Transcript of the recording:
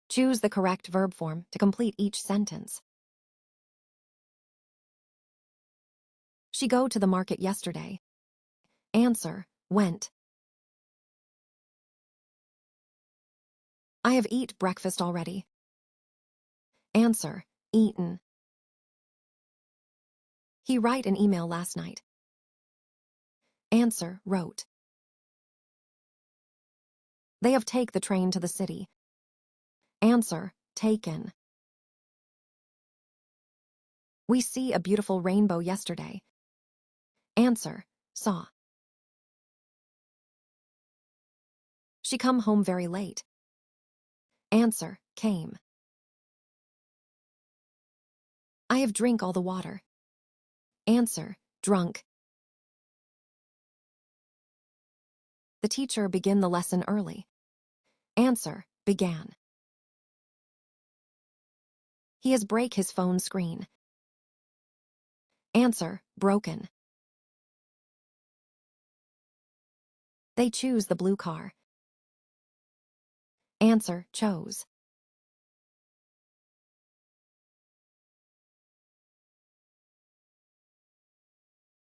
Choose the correct verb form to complete each sentence. She go to the market yesterday. Answer, went. I have eat breakfast already. Answer, eaten. He write an email last night. Answer, wrote. They have take the train to the city. Answer, taken. We see a beautiful rainbow yesterday. Answer, saw. She come home very late. Answer, came. I have drink all the water. Answer, drunk. The teacher begin the lesson early. Answer, began. He has break his phone screen. Answer, broken. They choose the blue car. Answer, chose.